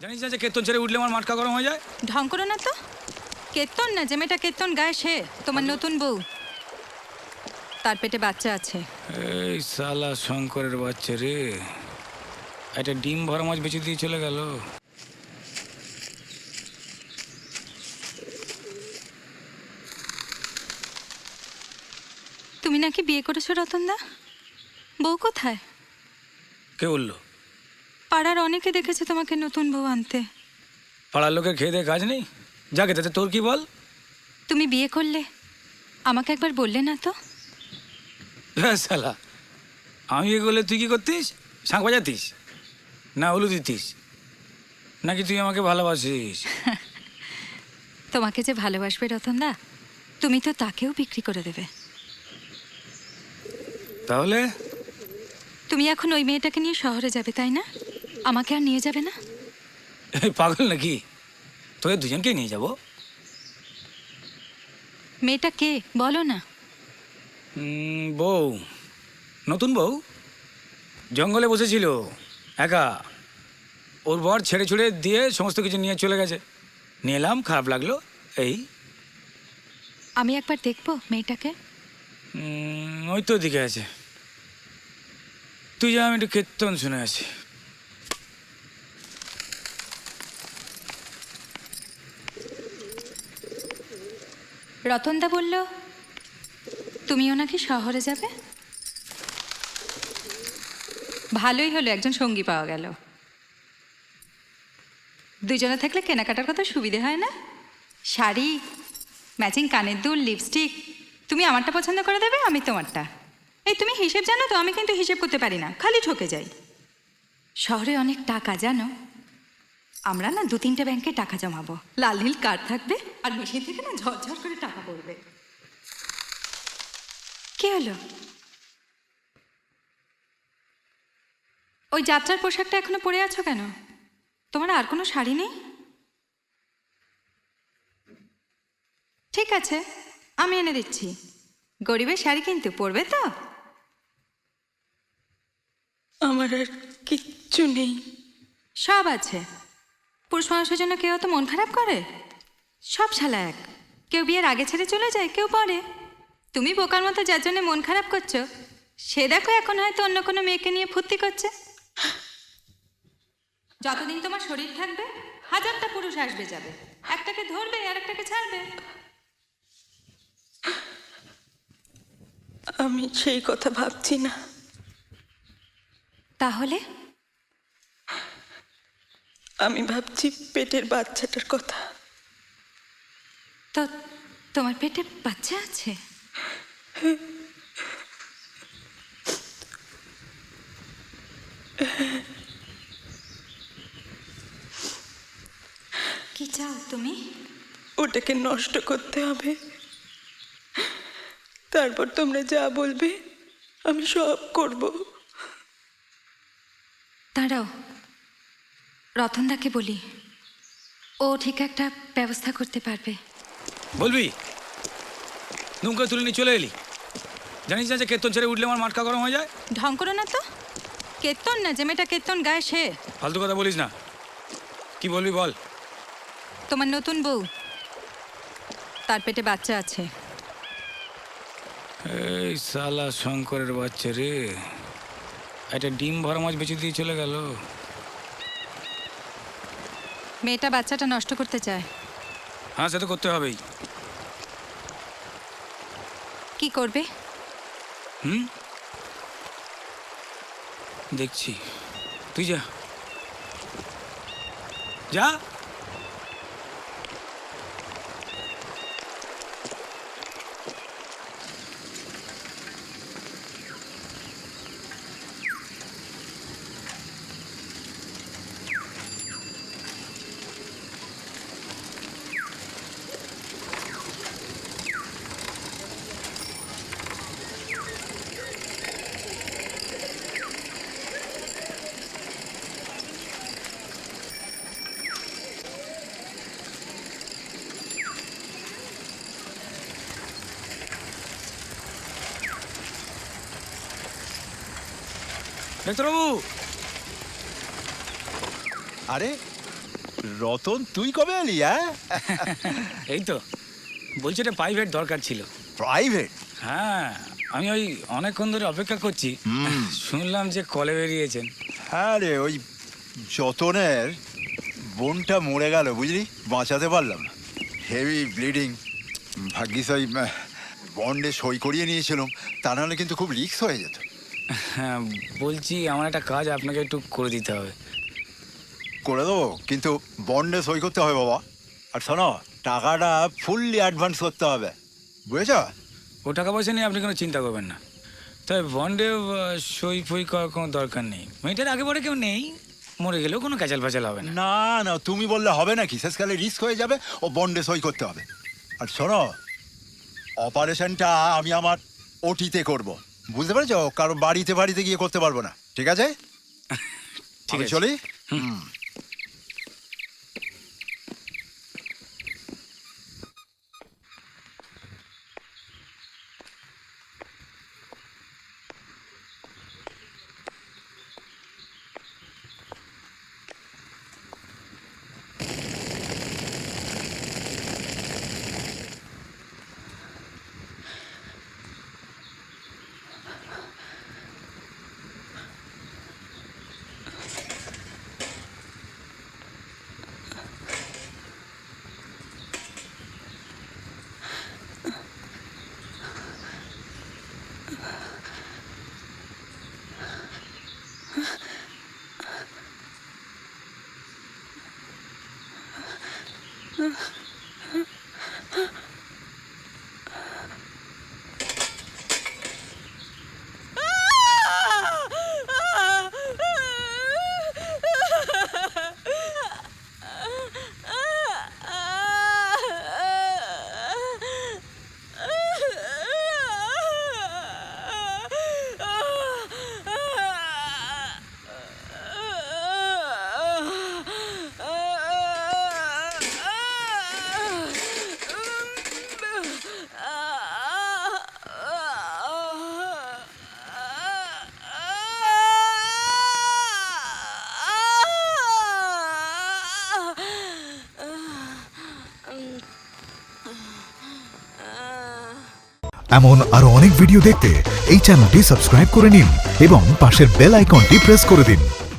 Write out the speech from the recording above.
জানিস না যে কেতন ছেড়ে উঠলে আমার মাটকা গরম হয়ে যায়? ঢং করো না তো। কেতন না, যে মেয়েটা কেতন গায়ে সে তোমার নতুন বউ। তার পেটে বাচ্চা আছে। এই শালা শঙ্করের বাচ্চা রে, একটা ডিম ভরা মাছ বেঁচে দিয়ে চলে গেল। তুমি নাকি বিয়ে করেছো রতনদা? বউ কোথায়? কে বললো? পাড়ার অনেকে দেখেছে তোমাকে নতুন বউ আনতে। পাড়ার লোকের খেয়ে দিয়ে কাজ নেই, যাকে তাতে তোর কি বল? তুমি বিয়ে করলে আমাকে একবার বললে না তো? হ্যাঁ শালা, আমি এগুলো তুই কি করতিস? শাঁখ বাজাতিস না হলু দিতিস, নাকি তুই আমাকে ভালোবাসিস? তোমাকে যে ভালোবাসবে রতনদা, তুমি তো তাকেও বিক্রি করে দেবে। তাহলে তুমি এখন ওই মেয়েটাকে নিয়ে শহরে যাবে, তাই না? আমাকে আর নিয়ে যাবে না? এই পাগল নাকি? তোদের দুজনকেই নিয়ে যাব। মেয়েটা কে বলো না। বউ, নতুন বউ, জঙ্গলে বসেছিল একা। ওর বর ছেড়ে ছুড়ে দিয়ে সমস্ত কিছু নিয়ে চলে গেছে। নিয়ে এলাম, খারাপ লাগলো এই। আমি একবার দেখবো মেয়েটাকে? ওই তো দিকে আছে, তুই যা, আমি একটু কীর্তন শুনে আছি। রতনদা বলল তুমিও নাকি শহরে যাবে। ভালোই হলো, একজন সঙ্গী পাওয়া গেল। দুজনে থাকলে কেনাকাটার কথা সুবিধে হয় না? শাড়ি, ম্যাচিং কানের দুল, লিপস্টিক। তুমি আমারটা পছন্দ করে দেবে, আমি তোমারটা। এই তুমি হিসেব জানো তো? আমি কিন্তু হিসেব করতে পারি না, খালি ঠকে যাই। শহরে অনেক টাকা জানো। আমরা না 2-3টে ব্যাংকে টাকা জমাবো, লাল নীল কার্ড থাকবে, আর মেশিন থেকে না ঝরঝর করে টাকা পড়বে। কি হলো? ওই যাত্রার পোশাকটা এখনো পরে আছো কেন? তোমার আর কোনো শাড়ি নেই? ঠিক আছে, আমি এনে দিচ্ছি। গরিবের শাড়ি কিন্তু পরবে তো? আমার আর কিচ্ছু নেই। সব আছে। পুরুষ মানুষের জন্য কেউ তো মন খারাপ করে? সব শালা এক। কেউ বিয়ের আগে ছেড়ে চলে যায়, কেউ পরে। তুমি বোকার মতো যার জন্য মন খারাপ করছো, সে দেখো এখন হয়তো অন্য কোনো মেয়েকে নিয়ে ফুর্তি করছে। যতদিন তোমার শরীর থাকবে 1000টা পুরুষ আসবে যাবে, একটাকে ধরবে আর একটাকে ছাড়বে। আমি সেই কথা ভাবছি না। তাহলে? আমি ভাবছি পেটের বাচ্চাটার কথা। তো তোমার পেটে বাচ্চা আছে? কি চাও তুমি? ওটাকে নষ্ট করতে হবে, তারপর তোমরা যা বলবে আমি সব করব। দাঁড়াও, রতনদাকে বলি, ও ঠিক একটা ব্যবস্থা করতে পারবে। বলবি? নৌকা তুলে নিয়ে চলে এলি, জানিস না যে কেতন ছেড়ে উঠলে আমার মাটকা গরম হয়ে যায়? ঢং করো না তো। কেতন না, যে মেয়েটা কেতন গায়ে সে। ফালতু কথা বলিস না, কি বলবি বল। তোমার নতুন বউ, তার পেটে বাচ্চা আছে। এই শালা শঙ্করের বাচ্চা রে, একটা ডিম ভরা মাছ বেঁচে দিয়ে চলে গেল। মেয়েটা বাচ্চাটা নষ্ট করতে চায়। হ্যাঁ, সে তো করতে হবেই। কি করবে? দেখছি, তুই যা যা। ডাক্তারবাবু, আরে রতন, তুই কবে এলি? এই তো বলছি এটা প্রাইভেট দরকার ছিল। প্রাইভেট? হ্যাঁ, আমি ওই অনেকক্ষণ ধরে অপেক্ষা করছি। শুনলাম যে কলে বেরিয়েছেন। হ্যাঁ রে, ওই যতনের বোনটা মরে গেল, বুঝলি, বাঁচাতে পারলাম না। Heavy bleeding. ভাগ্যিস ওই বন্ডে সই করিয়ে নিয়েছিলাম, তা নাহলে কিন্তু খুব রিস্ক হয়ে যেত। হ্যাঁ, বলছি আমার একটা কাজ আপনাকে একটু করে দিতে হবে। করে দেবো, কিন্তু বন্ডে সই করতে হবে বাবা। আর শোনো, টাকাটা ফুললি অ্যাডভান্স করতে হবে, বুঝেছ? ও টাকা পয়সা নিয়ে আপনি কোনো চিন্তা করবেন না। তবে বন্ডে সই ফই করার কোনো দরকার নেই। মেয়েটার আগে পরে কেউ নেই, মরে গেলেও কোনো ক্যাচাল ফ্যাচাল হবে না। না না, তুমি বললে হবে নাকি? শেষকালে রিস্ক হয়ে যাবে, ও বন্ডে সই করতে হবে। আর শোনো, অপারেশনটা আমি আমার ওটিতে করব, বুঝতে পেরেছ? কারো বাড়িতে বাড়িতে গিয়ে করতে পারবো না, ঠিক আছে? ঠিক আমি আছে। চলি। এমন আরো অনেক ভিডিও দেখতে এই চ্যানেলটি সাবস্ক্রাইব করে নিন এবং পাশের বেল আইকনটি প্রেস করে দিন।